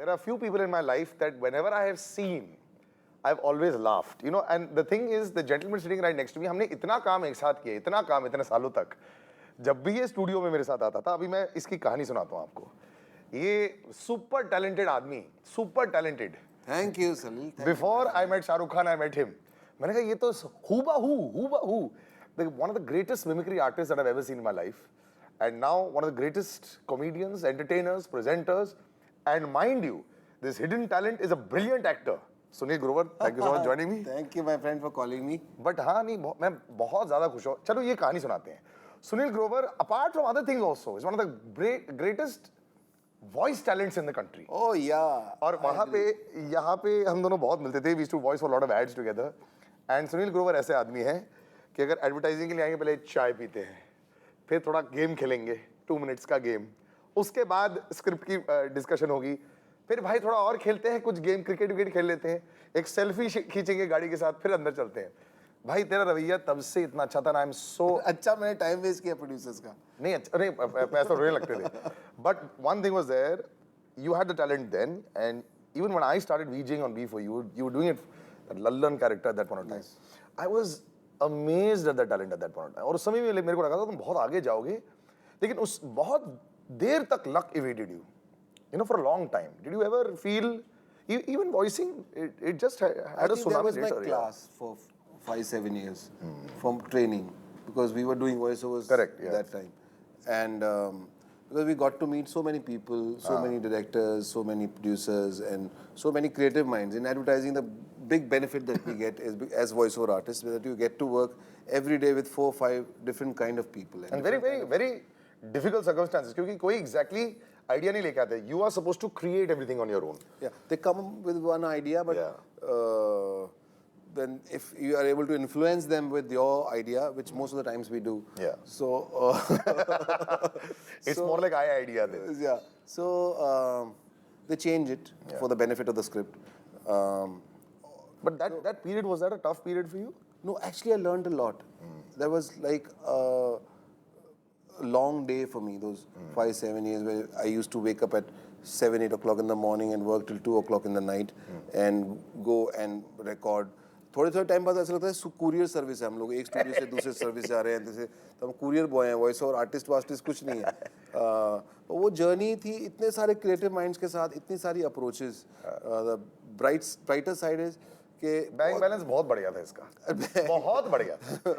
there are few people in my life that whenever I have seen, I've always laughed, you know. And the thing is, the gentleman sitting right next to me, हमने इतना काम एक साथ किया, इतना काम इतने सालों तक. जब भी ये स्टूडियो में मेरे साथ आता था, अभी मैं इसकी कहानी सुनाता हूँ आपको. ये सुपर टैलेंटेड आदमी, super talented. Thank you, Salil. Before I met Shahrukh Khan, I met him. मैंने कहा ये तो हूबा-हू, one of the greatest mimicry artists that I've ever seen in my life, and now one of the greatest comedians, entertainers, presenters, and mind you, this hidden talent is a brilliant actor. Sunil Grover, thank you so much for joining me. Thank you, my friend, for calling me. But हाँ नहीं, मैं बहुत ज़्यादा खुश हूँ. चलो ये कहानी सुनाते हैं. Sunil Grover, apart from other things also, is one of the greatest voice talents in the country. Oh yeah. और वहाँ पे यहाँ पे हम दोनों बहुत मिलते थे. We used to voice for a lot of ads together. And Sunil Grover ऐसे आदमी है कि अगर एडवर्टाइजिंग के लिए आएंगे पहले चाय पीते हैं, फिर थोड़ा गेम खेलेंगे, 2 मिनट्स का गेम, उसके बाद स्क्रिप्ट की डिस्कशन होगी, फिर भाई थोड़ा और खेलते हैं, कुछ गेम क्रिकेट विकेट खेल लेते हैं, एक सेल्फी खींचेंगे गाड़ी के साथ, फिर अंदर चलते हैं. भाई तेरा रवैया तब से इतना अच्छा था ना. आई एम सो अच्छा, मैंने टाइम वेस्ट किया प्रोड्यूसर्स का. नहीं अच्छा नहीं, पैसा रोने लगते थे. But one thing was there, you had the talent then, and even when I started viewing on V4, you were doing it, Lallan character at that point of time. I was amazed at the talent at that point of time. और उस समय में मेरे को लगा था तुम बहुत आगे जाओगे, लेकिन उस बहुत देर तक luck evaded you. You know, for a long time. Did you ever feel, even voicing, it just had a tsunami later? That was my class for 5-7 years from training, because we were doing voiceovers. Correct, yeah. That time. And because we got to meet so many people, so many directors, so many producers, and so many creative minds. In advertising, the big benefit that we get is, as voiceover artists, that you get to work every day with 4-5 different kind of people. And very difficult circumstances, क्योंकि कोई exactly idea नहीं लेके आते. You are supposed to create everything on your own. Yeah, they come with one idea, but then if you are able to influence them with your idea, which most of the times we do. Yeah. So it's more like idea then. Yeah. So they change it for the benefit of the script. But that period, was that a tough period for you? No, actually I learned a lot. That was like a long day for me, those 5-7 years where I used to wake up at 7-8 o'clock in the morning and work till 2 o'clock in the night and go and record. थोड़े time बाद ऐसा लगता है courier service है, हम लोग एक studio से दूसरे सर्विस जा रहे हैं, जैसे तो हम कुरियर बॉय हैं, वॉइस और आर्टिस्ट वार्टिस्ट कुछ नहीं है. वो जर्नी थी इतने सारे क्रिएटिव माइंड्स के साथ, इतनी सारी अप्रोचेस. ब्राइटर साइड इज कि बैंक बैलेंस बहुत बढ़ गया था इसका. बहुत बढ़ गया.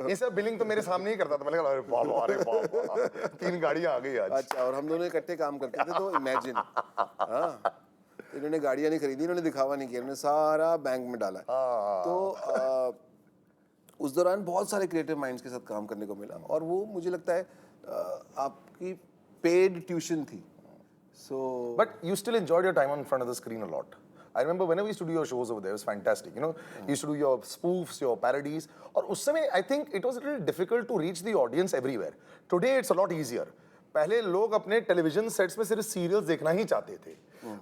ये सब बिलिंग तो मेरे सामने ही करता था. मैंने कहा अरे बाबा, अरे बाबा, 3 गाड़ियां आ गई आज. अच्छा, और हम दोनों इकट्ठे काम करते थे, तो इमेजिन. हाँ, इन्होंने गाड़ियां नहीं खरीदी, इन्होंने दिखावा नहीं किया, इन्होंने सारा बैंक में डाला. तो उस दौरान बहुत सारे क्रिएटिव माइंड्स के साथ काम करने को मिला, और वो मुझे लगता है आपकी पेड ट्यूशन थी. So, but you still enjoyed your time in front of the screen a lot. I remember whenever we used to do your shows over there, it was fantastic. You know, you used to do your spoofs, your parodies. और उस समय I think it was a little difficult to reach the audience everywhere. Today it's a lot easier. पहले लोग अपने television sets में सिर्फ serials देखना ही चाहते थे,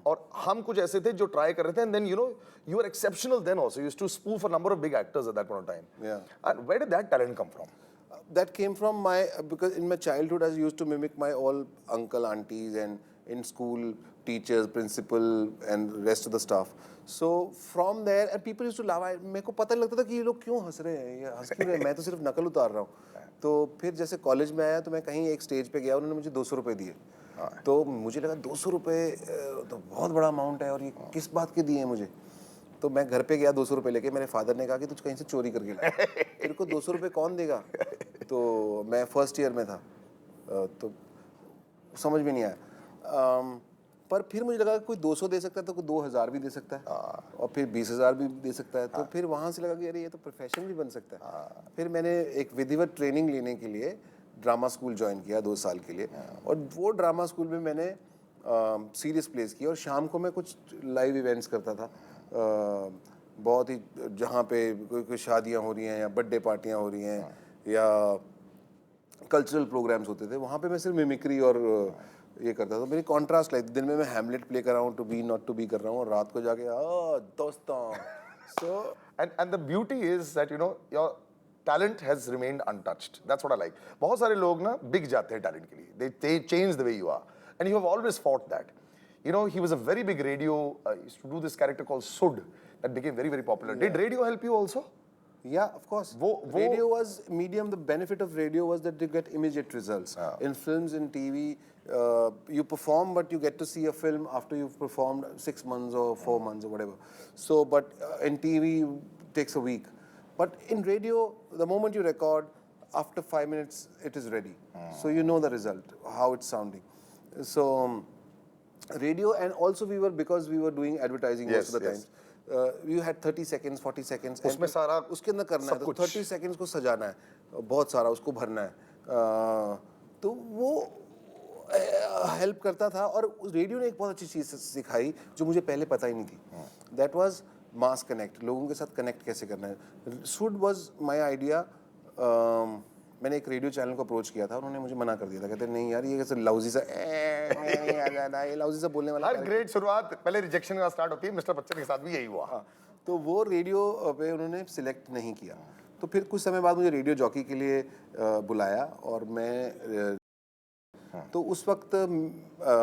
और हम कुछ ऐसे थे जो ट्राई कर रहे थे. And then you know, you were exceptional then also. You used to spoof a number of big actors at that point of time. Yeah. And where did that talent come from? That came from because in my childhood I used to mimic my all uncle, aunties, and in school teachers, principal, and rest of the staff. So from there, and people used to laugh. मेरे को पता नहीं लगता था कि ये लोग क्यों हंस रहे हैं, ये हंस क्यों रहे हैं, मैं तो सिर्फ नकल उतार रहा हूँ. तो फिर जैसे कॉलेज में आया तो मैं कहीं एक स्टेज पे गया, उन्होंने मुझे 200 रुपये दिए. तो मुझे लगा 200 रुपये तो बहुत बड़ा अमाउंट है, और ये किस बात के दिए हैं मुझे. तो मैं घर पे गया 200 रुपये लेके. मेरे फादर ने कहा कि तुझ कहीं से चोरी करके ला, तेरे को 200 रुपये कौन देगा. तो मैं फर्स्ट ईयर में था, तो समझ में नहीं आया. पर फिर मुझे लगा कोई 200 दे सकता है तो कोई 2000 भी दे सकता है, और फिर 20,000 भी दे सकता है. तो फिर वहाँ से लगा कि अरे ये तो प्रोफेशन भी बन सकता है. फिर मैंने एक विधिवत ट्रेनिंग लेने के लिए ड्रामा स्कूल ज्वाइन किया 2 साल के लिए, और वो ड्रामा स्कूल में मैंने सीरियस प्लेस किया, और शाम को मैं कुछ लाइव इवेंट्स करता था. बहुत ही जहाँ पे कोई शादियाँ हो रही हैं या बर्थडे पार्टियाँ हो रही हैं या कल्चरल प्रोग्राम्स होते थे, वहाँ पे मैं सिर्फ मिमिक्री और ये करता था. मेरी कॉन्ट्रास्ट लाइक दिन में मैं हैमलेट प्ले कर रहा हूँ, to be not to be कर रहा हूँ, और रात को जाके दोस्तों. So and the beauty is that you know your talent has remained untouched. That's what I like. बहुत सारे लोग ना बिक जाते हैं टैलेंट के लिए. They change the way you are, and you have always fought that. You know, he was a very big radio, he used to do this character called Sud that became very, very popular. Did radio help you also? Yeah, of course. Radio was medium. The benefit of radio was that you get immediate results. In films, in TV, you perform, but you get to see a film after you've performed 6 months or 4 months or whatever. So, but in TV, it takes a week. But in radio, the moment you record, after 5 minutes, it is ready. So you know the result, how it's sounding. So radio, and also because we were doing advertising most of the times. You had 30 seconds, 40 seconds. उसमें सारा उसके अंदर करना है, तो 30 seconds को सजाना है, बहुत सारा उसको भरना है. तो वो हेल्प करता था. और रेडियो ने एक बहुत अच्छी चीज़ सिखाई जो मुझे पहले पता ही नहीं थी. That was mass connect. लोगों के साथ कनेक्ट कैसे करना है. Should was my idea. मैंने एक रेडियो चैनल को अप्रोच किया था, उन्होंने मुझे मना कर दिया था. कहते नहीं यार, ये कैसे लाउजी सा नहीं आ जाना, ये लाउजी सा बोलने वाला. हर ग्रेट शुरुआत पहले रिजेक्शन का स्टार्ट होती है. मिस्टर बच्चन के साथ भी यही हुआ. तो वो रेडियो पे उन्होंने सिलेक्ट नहीं किया. तो फिर कुछ समय बाद मुझे रेडियो जॉकी के लिए बुलाया, और मैं तो उस वक्त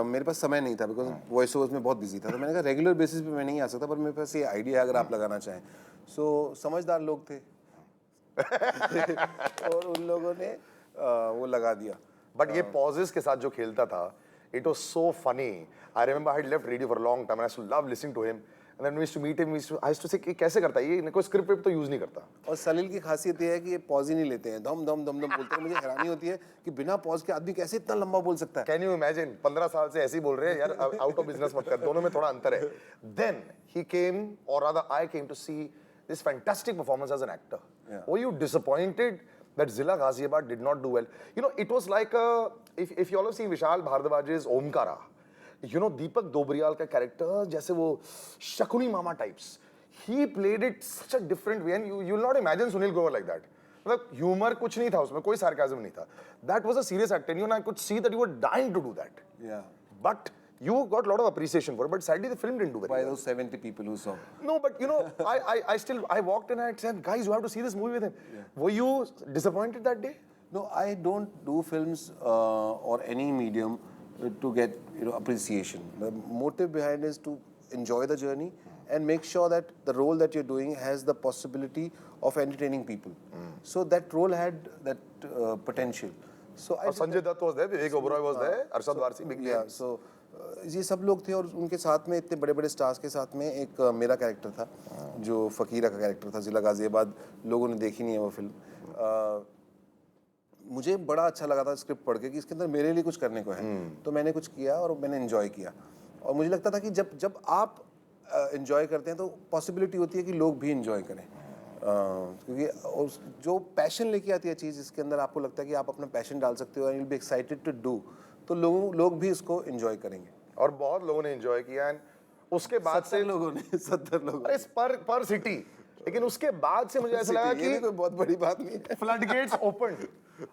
मेरे पास समय नहीं था, बिकॉज वॉइस ओवर्स में बहुत बिजी था. तो मैंने कहा रेगुलर बेसिस पे मैं नहीं आ सकता, पर मेरे पास ये आइडिया है अगर आप लगाना चाहें. सो समझदार लोग थे और उन लोगों ने वो लगा दिया. बट ये पॉजेस के साथ जो खेलता था, it was so funny. I remember I had left radio for a long time and I used to love listening to him. And then we used to meet him, I used to say, ये कैसे करता है, ये कोई script पे तो use नहीं करता. और सलील की खासियत ये है कि ये पॉज ही नहीं लेते हैं, दम दम दम दम बोलते हैं. मुझे हैरानी होती है कि बिना पॉज के आदमी कैसे इतना लंबा बोल सकता है. Can you imagine? 15 साल से ऐसे ही बोल रहे हैं यार, आउट ऑफ बिजनेस मत कर. दोनों में थोड़ा अंतर है. Then he came, or rather I came to see this fantastic performance as an actor. Were you disappointed that Zilla Ghaziabad did not do well? You know, it was like if you all have seen Vishal Bhardwaj's Omkara, you know, Deepak Dobriyal का character जैसे वो शकुनी मामा types, he played it such a different way, and you'll not imagine Sunil Grover like that. मतलब humor कुछ नहीं था उसमें, कोई sarcasm नहीं था. That was a serious act, and you and I could see that you were dying to do that. Yeah. But you got a lot of appreciation for it, but sadly the film didn't do very well. By those 70 people who saw. No, but you know, I walked in and I said, guys, you have to see this movie with him. Were you disappointed that day? No, I don't do films or any medium to get appreciation. The motive behind is to enjoy the journey and make sure that the role that you're doing has the possibility of entertaining people. So that role had that potential. So Sanjay Dutt was there, Vivek Oberoi was there, Arshad Varsi, big names. So ये सब लोग थे, और उनके साथ में इतने बड़े बड़े स्टार्स के साथ में एक मेरा कैरेक्टर था जो फकीरा का कैरेक्टर था. जिला गाजियाबाद लोगों ने देखी नहीं है वो फिल्म. मुझे बड़ा अच्छा लगा था स्क्रिप्ट पढ़ के कि इसके अंदर मेरे लिए कुछ करने को है. तो मैंने कुछ किया और मैंने एंजॉय किया. और मुझे लगता था कि जब आप एंजॉय करते हैं तो पॉसिबिलिटी होती है कि लोग भी एंजॉय करें. क्योंकि जो पैशन लेके आती है चीज़, इसके अंदर आपको लगता है कि आप अपना पैशन डाल सकते हो and will be excited to do, तो लोग भी इसको एंजॉय करेंगे. और बहुत लोगों ने एंजॉय किया. एंड उसके बाद से 70 लोगों अरे पर सिटी. लेकिन उसके बाद से मुझे ऐसा लगा कि कोई बहुत बड़ी बात नहीं है. Flood gates open.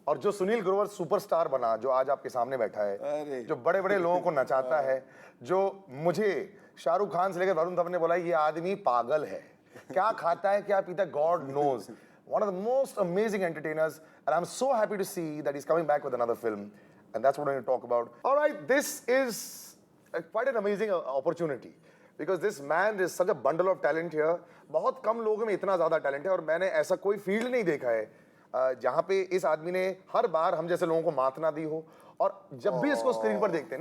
और जो सुनील ग्रोवर सुपरस्टार बना, जो आज आपके सामने बैठा है, जो बड़े बड़े लोगों को नचाता है, जो मुझे शाहरुख खान से लेकर वरुण धवन ने बोला ये आदमी पागल है, क्या खाता है क्या पीता है, God knows. One of the most amazing entertainers, and I'm so happy to see that he's coming back with another film, and that's what I'm going to talk about. All right, this is quite an amazing opportunity because this man is such a bundle of talent here. बहुत कम लोगों में इतना ज़्यादा talent है, और मैंने ऐसा कोई फील्ड नहीं देखा है जहाँ पे इस आदमी ने हर बार हम जैसे लोगों को मात ना दी हो. और जब भी इसको स्क्रीन पर देखते हैं,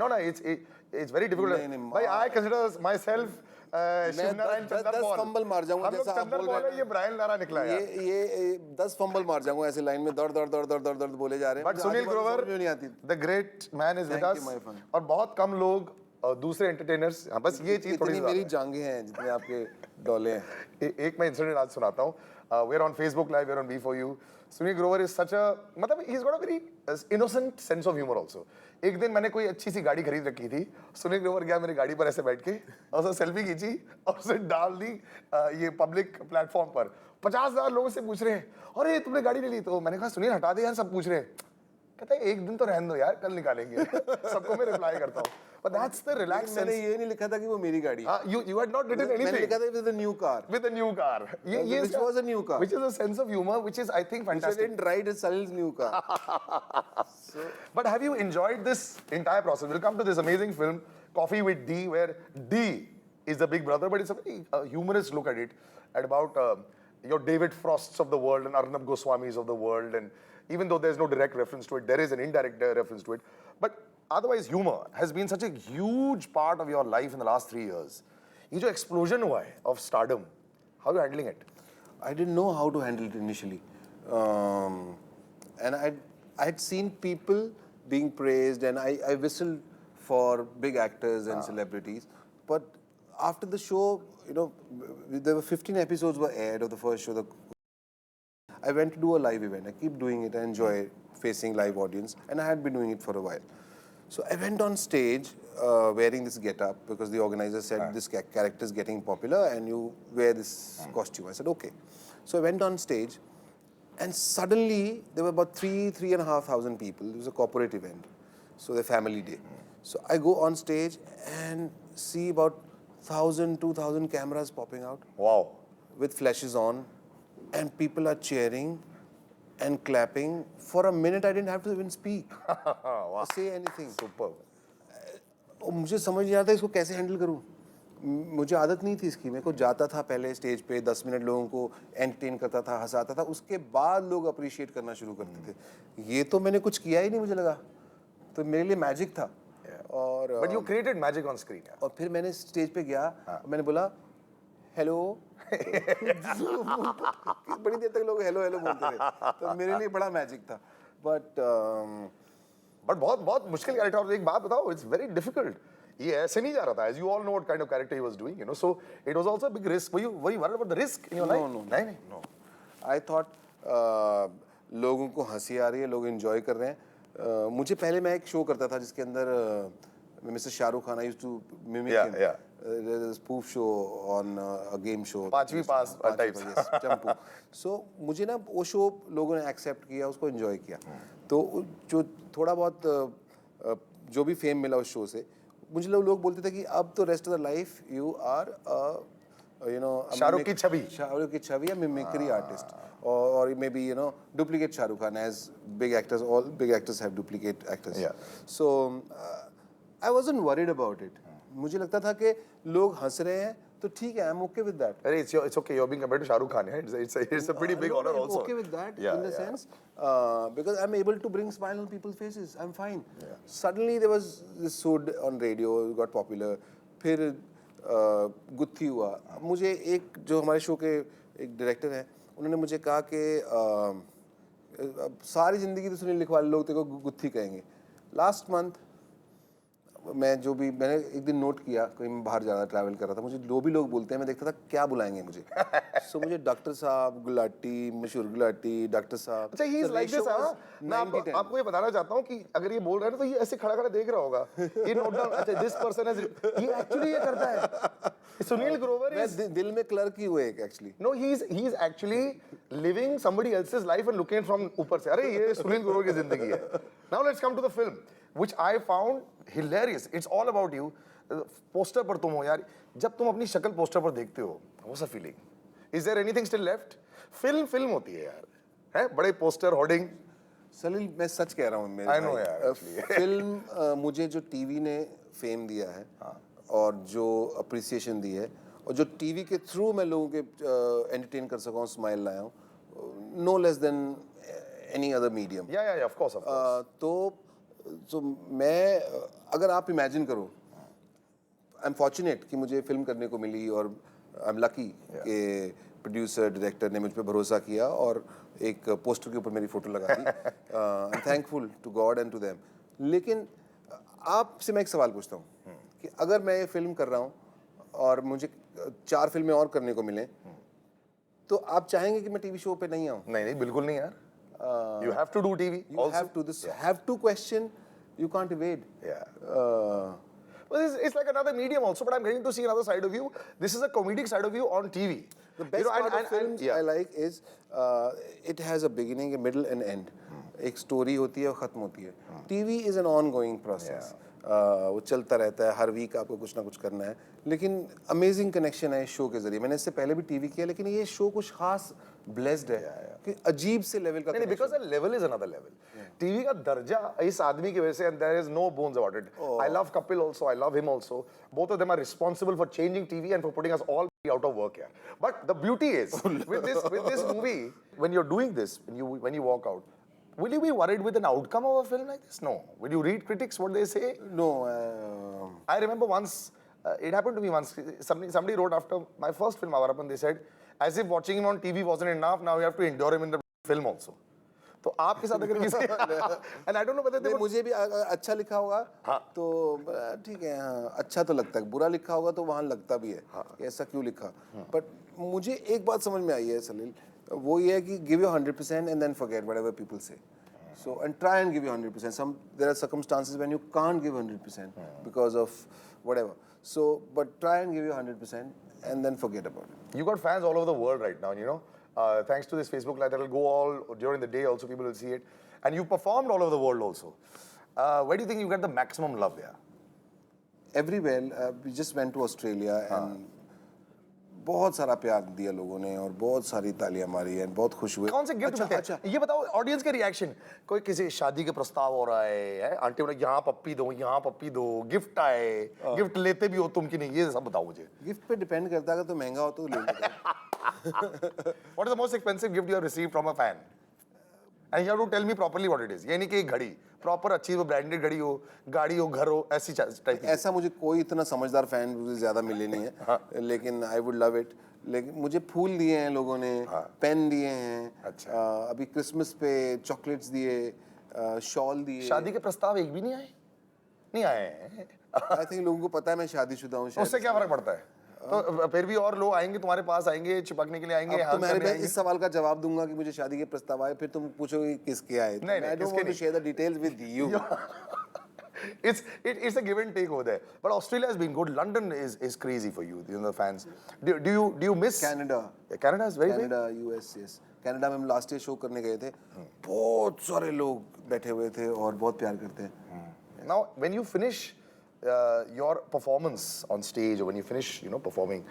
it's very difficult. भाई I consider myself Shivnarayan Chanderpaul. 10 fumble मार जाऊंगा जैसा आप बोल रहे हैं. ये ब्रायन लारा निकला है. ये 10 फंबल मार जाऊंगा ऐसे लाइन में दौड़ बोले जा रहे हैं. But Sunil Grover, the great man is with us. और बहुत कम लोग दूसरे एंटरटेनर्स, बस ये चीज थोड़ी मेरी जांघें हैं जितने आपके डोले हैं. एक मैं इंसिडेंट आज सुनाता हूँ. We are on Facebook live, we are on B4U. Sunil Grover is such a, मतलब he is got a very innocent sense of humour also. एक दिन मैंने कोई अच्छी सी गाड़ी खरीद रखी थी. सुनील ग्रोवर गया मेरी गाड़ी पर ऐसे बैठ के, और उसे सेल्फी खींची और उसे डाल दी ये पब्लिक प्लेटफॉर्म पर. 50,000 लोगों से पूछ रहे हैं अरे तुमने गाड़ी ले ली. तो मैंने कहा सुनील हटा दे यार, सब पूछ रहे हैं. कहता है एक दिन तो रहने दो यार, कल निकालेंगे. सबको मैं रिप्लाई करता हूँ. But that's the relaxed मैंने sense. ये नहीं लिखा था कि वो मेरी गाड़ी है. You had not written anything. मैंने लिखा था with a new car. With a new car. Which was a new car. Which is a sense of humor, which is I think Which I fantastic. didn't ride Salil's new car. But have you enjoyed this entire process? We'll come to this amazing film Coffee with D, where D is the big brother, but it's a very humorous look at it, at about your David Frosts of the world and Arnab Goswamis of the world, and even though there's no direct reference to it, there is an indirect reference to it. But otherwise, humor has been such a huge part of your life in the last 3 years. ये जो explosion हुआ है of stardom, how are you handling it? I didn't know how to handle it initially. And I had seen people being praised, and I whistled for big actors and celebrities. But after the show, you know, there were 15 episodes were aired of the first show. I went to do a live event. I keep doing it. I enjoy facing live audience, and I had been doing it for a while. So I went on stage wearing this get-up because the organizer said this character is getting popular and you wear this costume. I said, okay. So I went on stage, and suddenly there were about 3,500 people. It was a corporate event, so the family day. So I go on stage and see about 1,000, 2,000 cameras popping out. Wow. With flashes on, and people are cheering and clapping. For a minute, I didn't have to even speak, Wow. say anything. Superb. और मुझे समझ नहीं आता इसको कैसे handle करूं. मुझे आदत नहीं थी इसकी. मेरे को जाता था पहले स्टेज पे 10 मिनट लोगों को एंटरटेन करता था, हंसाता था, उसके बाद लोग अप्रिशिएट करना शुरू करते थे. ये तो मैंने कुछ किया ही नहीं, मुझे लगा. तो मेरे लिए मैजिक था. और But you created magic on screen. Yeah. और फिर मैंने स्टेज पे गया, मैंने बोला हेलो. बड़ी देर तक लोग हेलो हेलो बोलते रहे. तो मेरे लिए बड़ा मैजिक था. But बहुत मुश्किल कैरेक्टर. और एक बात बताओ, it's very difficult. ये ऐसे नहीं जा रहा था. As you all know what kind of character he was doing, you know. So it was also a big risk. Were you worried about the risk in your life? No. नहीं. I thought लोगों को हंसी आ रही है, लोग enjoy कर रहे हैं. मुझे पहले मैं एक शो करता था जिसके अंदर mister Shahrukh Khan, I used to mimic him. Yeah. There's a spoof show on a game show. पांचवी पास types. Yes, चंपू. So मुझे ना वो शो लोगों ने एक्सेप्ट किया, उसको एंजॉय किया. तो जो थोड़ा बहुत जो भी फेम मिला उस शो से, मुझे लोग बोलते थे कि अब तो rest of the life you are Shahrukh की छवि या mimicry artist, or maybe duplicate Shah Rukh Khan, as big actors, all big actors have duplicate actors. Yeah. So I wasn't worried about it. मुझे लगता था कि लोग हंस रहे हैं तो ठीक है, I'm okay with that. It's okay. You're being compared to Shah Rukh Khan. Yeah? It's a pretty big honor I'm also. okay with that Yeah, in the yeah. sense because I'm able to bring smile on people's faces. I'm fine. Suddenly there was this Sud on radio, got popular. फिर गुत्थी हुआ. मुझे एक जो हमारे show के एक director हैं, उन्होंने मुझे कहा कि सारी जिंदगी तो सुनील लिखवाले लोग तेरे को गुत्थी कहेंगे. लास्ट मंथ मैंने एक दिन नोट किया, कहीं मैं बाहर जा रहा था, ट्रैवल कर रहा था, मुझे जो भी लोग बोलते हैं मैं देखता था क्या बुलाएंगे मुझे. सो मुझे डॉक्टर साहब, गुलाटी, मशहूर गुलाटी, डॉक्टर साहब. अच्छा, he is like this, हाँ? मैं आपको ये बताना चाहता हूँ कि अगर ये बोल रहा है तो ये ऐसे खड़ा देख रहा होगा. ये नोट डाउन. अच्छा, this person has, ये एक्चुअली ये करता है. सुनील ग्रोवर is, मैं दिल में क्लर्क ही हुए actually. No, he's actually living somebody else's life and looking from ऊपर से. अरे ये सुनील ग्रोवर की जिंदगी है. Now let's come to the film, which I found hilarious. It's all about you. Poster पर तुम हो यार. जब तुम अपनी शक्ल पोस्टर पर देखते हो, what's the feeling? Is there anything still left? Film होती है यार. है बड़े पोस्टर, होर्डिंग. सलील, मैं सच कह रहा हूँ मेरे I know भाई. यार, फिल्म मुझे जो टीवी ने फेम दिया है और जो अप्रिसिएशन दी है और जो टीवी के थ्रू मैं लोगों के एंटरटेन कर सका हूँ, स्माइल लाया हूँ, no less than any other medium. Yeah, of course. तो मैं अगर आप इमेजिन करो, आई एम फॉर्चुनेट कि मुझे फिल्म करने को मिली और आई एम लकी कि प्रोड्यूसर, डायरेक्टर ने मुझ पर भरोसा किया और एक पोस्टर के ऊपर मेरी फोटो लगा दी. I am thankful to God and to them. लेकिन आपसे मैं एक सवाल पूछता हूँ कि अगर मैं ये फिल्म कर रहा हूँ और मुझे 4 फिल्में और करने को मिलें, तो आप चाहेंगे कि मैं टीवी शो पे नहीं आऊँ? नहीं, बिल्कुल नहीं यार. You have to do TV. You have to. This have to question. You can't evade. Yeah. Well, it's like another medium also, but I'm getting to see another side of you. This is a comedic side of you on TV. The best part of films I like is it has a beginning, a middle, and end. एक story होती है और खत्म होती है. TV is an ongoing process. वो चलता रहता है, हर वीक आपको कुछ ना कुछ करना है. लेकिन अमेजिंग कनेक्शन है इस शो के जरिए. मैंने इससे पहले भी टीवी किया, लेकिन ये शो कुछ खास ब्लेस्ड है कि अजीब से लेवल का नहीं, because the level is another level. TV का दर्जा इस आदमी की वजह से, and there is no bones about it. I love Kapil also, I love him also. Both of them are responsible for changing TV and for putting us all out of work here. But the beauty is, with this movie, when you're doing this, when you walk out, will you be worried with an outcome of a film like this? No. Will you read critics what they say? No, I remember once, it happened to me once. Somebody wrote after my first film, Avarapan, they said, as if watching him on TV wasn't enough, now you have to endure him in the film also. तो आपके साथ अगर किसी and I don't know whether they नहीं, would, मुझे भी अच्छा लिखा होगा तो ठीक है, हाँ, अच्छा तो लगता है, बुरा लिखा होगा तो वहाँ लगता भी है कि ऐसा क्यों लिखा. बट मुझे एक बात समझ में आई है सलील, वो ये है कि give your 100% and then forget whatever people say. So and try and give you 100%. There are circumstances when you can't give 100% because of whatever. So but try and give you 100% and then forget about it. you got fans all over the world right now, you know. Thanks to this Facebook Live that will go all during the day also, people will see it. And you performed all over the world also. Where do you think you get the maximum love here? Everywhere. We just went to Australia and बहुत सारा प्यार दिया लोगों ने और बहुत सारी तालियां मारी हैं, बहुत खुश हुए. कौन से गिफ्ट मिलते हैं? ये बताओ ऑडियंस के रिएक्शन. कोई किसी शादी के प्रस्ताव हो रहा है, आंटी बोले यहाँ पप्पी दो, यहाँ पप्पी दो, गिफ्ट आए, गिफ्ट लेते भी हो तुम कि नहीं, ये सब बताओ मुझे. गिफ्ट पे डिपेंड करता है, अगर तो महंगा हो तो ले लेते हैं. What is the most expensive gift you have received from a fan? And you have to tell me properly what it is. ये नहीं कि एक घड़ी, प्रॉपर अच्छी वो ब्रांडेड घड़ी हो, गाड़ी हो, घर हो, ऐसी टाइप की. ऐसा मुझे कोई इतना समझदार फैन मुझे ज़्यादा मिले नहीं है, लेकिन आई वुड लव इट. लेकिन मुझे फूल दिए हैं लोगों ने, पेन दिए हैं, अच्छा. अभी क्रिसमस पे चॉकलेट्स दिए, शॉल दिए. शादी के प्रस्ताव एक भी नहीं आए? नहीं आए हैं. आई थिंक लोगों को पता है मैं शादीशुदा हूँ. उससे क्या फर्क पड़ता है? तो फिर भी और लोग आएंगे तुम्हारे पास, आएंगे चिपकने के लिए आएंगे. तो मैं इस सवाल का जवाब दूंगा कि मुझे शादी के प्रस्ताव आए, फिर तुम पूछोगे किसके आए. I don't want to share the details with you. It's a give and take over there. But Australia has been good. London is crazy for you, the fans. Do you miss Canada? Canada is very big. Canada, US, yes. Canada में हम last year show करने गए थे, बहुत सारे लोग बैठे हुए थे और बहुत प्यार करते हैं. Now, when you finish your performance on stage, or when you finish, performing,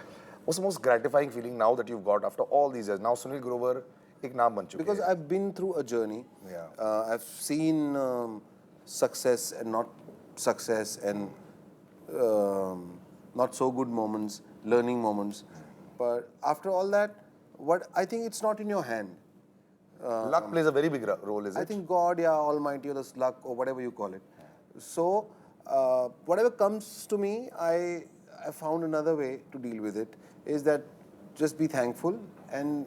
what's the most gratifying feeling now that you've got after all these years? Now, Sunil Grover, एक नाम बन चुके हैं. Because I've been through a journey. Yeah. I've seen success and not success, and not so good moments, learning moments. But after all that, what I think it's not in your hand. Luck plays a very big role, is it? I think God, yeah, Almighty, or the luck, or whatever you call it. So, whatever comes to me, I found another way to deal with it, is that just be thankful and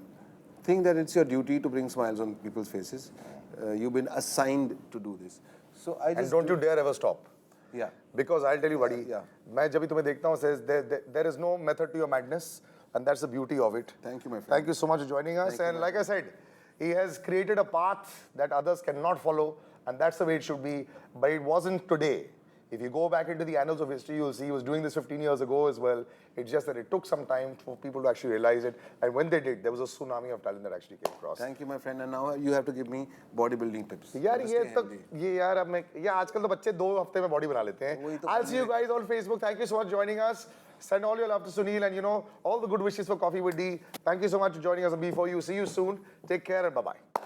think that it's your duty to bring smiles on people's faces. You've been assigned to do this. So I just And don't you dare ever stop. Yeah. Because I'll tell you, buddy, Yeah. मैं जब भी तुम्हें देखता हूँ, says there is no method to your madness, and that's the beauty of it. Thank you, my friend. Thank you so much for joining us. And like I said, he has created a path that others cannot follow, and that's the way it should be. But it wasn't today. If you go back into the annals of history, you'll see he was doing this 15 years ago as well. It's just that it took some time for people to actually realize it. And when they did, there was a tsunami of talent that actually came across. Thank you, my friend. And now you have to give me bodybuilding tips. यार ये यार अब मैं ये आजकल तो बच्चे 2 हफ्ते में बॉडी बना लेते हैं. I'll see you guys on Facebook. Thank you so much for joining us. Send all your love to Sunil, and all the good wishes for Coffee with D. Thank you so much for joining us on B4U. See you soon. Take care and bye-bye.